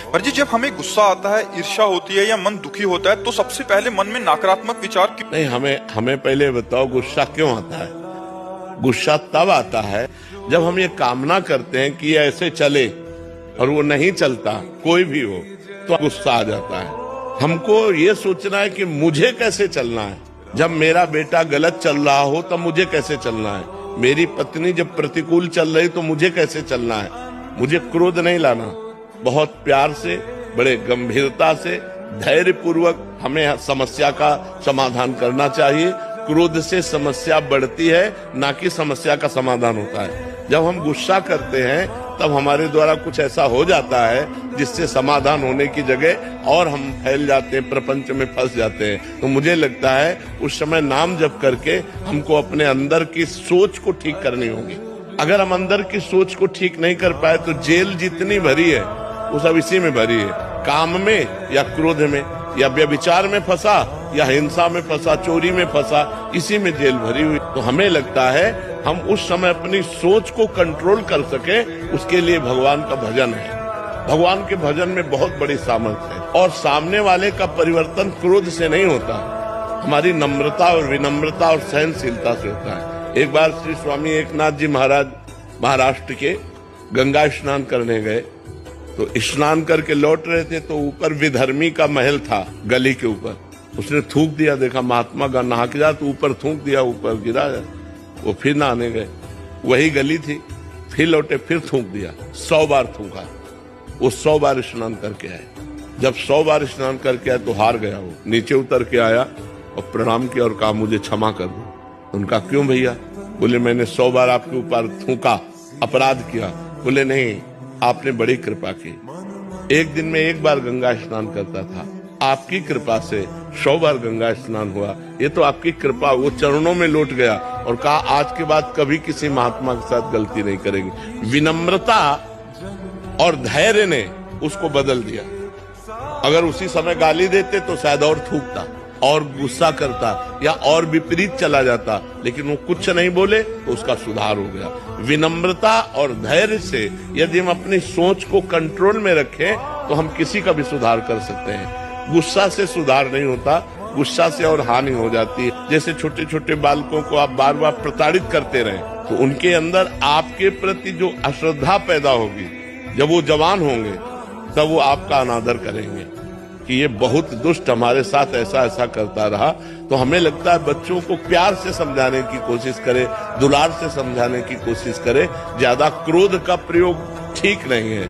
पर जी जब हमें गुस्सा आता है, ईर्ष्या होती है या मन दुखी होता है तो सबसे पहले मन में नकारात्मक विचार क्यों? नहीं, हमें पहले बताओ गुस्सा क्यों आता है। गुस्सा तब आता है जब हम ये कामना करते हैं कि ये ऐसे चले और वो नहीं चलता, कोई भी हो, तो गुस्सा आ जाता है। हमको ये सोचना है कि मुझे कैसे चलना है। जब मेरा बेटा गलत चल रहा हो तब मुझे कैसे चलना है। मेरी पत्नी जब प्रतिकूल चल रही तो मुझे कैसे चलना है। मुझे क्रोध नहीं लाना, बहुत प्यार से, बड़े गंभीरता से, धैर्य पूर्वक हमें समस्या का समाधान करना चाहिए। क्रोध से समस्या बढ़ती है, ना कि समस्या का समाधान होता है। जब हम गुस्सा करते हैं तब हमारे द्वारा कुछ ऐसा हो जाता है जिससे समाधान होने की जगह और हम फैल जाते हैं, प्रपंच में फंस जाते हैं। तो मुझे लगता है उस समय नाम जप करके हमको अपने अंदर की सोच को ठीक करनी होगी। अगर हम अंदर की सोच को ठीक नहीं कर पाए तो जेल जितनी भरी है वो सब इसी में भरी है, काम में या क्रोध में या व्यभिचार में फंसा या हिंसा में फंसा, चोरी में फंसा, इसी में जेल भरी हुई। तो हमें लगता है हम उस समय अपनी सोच को कंट्रोल कर सके, उसके लिए भगवान का भजन है। भगवान के भजन में बहुत बड़ी सामर्थ्य है और सामने वाले का परिवर्तन क्रोध से नहीं होता, हमारी नम्रता और विनम्रता और सहनशीलता से होता है। एक बार श्री स्वामी एकनाथ जी महाराज महाराष्ट्र के गंगा स्नान करने गए, तो स्नान करके लौट रहे थे तो ऊपर विधर्मी का महल था, गली के ऊपर। उसने थूक दिया, देखा महात्मा का नहा के जा, तो ऊपर थूक दिया, ऊपर गिरा। वो फिर नहाने गए, वही गली थी, फिर लौटे, फिर थूक दिया, 100 बार थूका। वो 100 बार स्नान करके आए। जब 100 बार स्नान करके आए तो हार गया। वो नीचे उतर के आया और प्रणाम किया और कहा मुझे क्षमा कर दो। उनका क्यों भैया? बोले मैंने 100 बार आपके ऊपर थूका, अपराध किया। बोले नहीं, आपने बड़ी कृपा की। एक दिन में 1 बार गंगा स्नान करता था, आपकी कृपा से 100 बार गंगा स्नान हुआ। ये तो आपकी कृपा। वो चरणों में लौट गया और कहा आज के बाद कभी किसी महात्मा के साथ गलती नहीं करेंगे। विनम्रता और धैर्य ने उसको बदल दिया। अगर उसी समय गाली देते तो शायद और थूकता और गुस्सा करता या और विपरीत चला जाता, लेकिन वो कुछ नहीं बोले तो उसका सुधार हो गया। विनम्रता और धैर्य से यदि हम अपनी सोच को कंट्रोल में रखें तो हम किसी का भी सुधार कर सकते हैं। गुस्सा से सुधार नहीं होता, गुस्सा से और हानि हो जाती है। जैसे छोटे छोटे बालकों को आप बार बार प्रताड़ित करते रहे तो उनके अंदर आपके प्रति जो अश्रद्धा पैदा होगी, जब वो जवान होंगे तब वो आपका अनादर करेंगे कि ये बहुत दुष्ट हमारे साथ ऐसा ऐसा करता रहा। तो हमें लगता है बच्चों को प्यार से समझाने की कोशिश करें, दुलार से समझाने की कोशिश करें। ज्यादा क्रोध का प्रयोग ठीक नहीं है।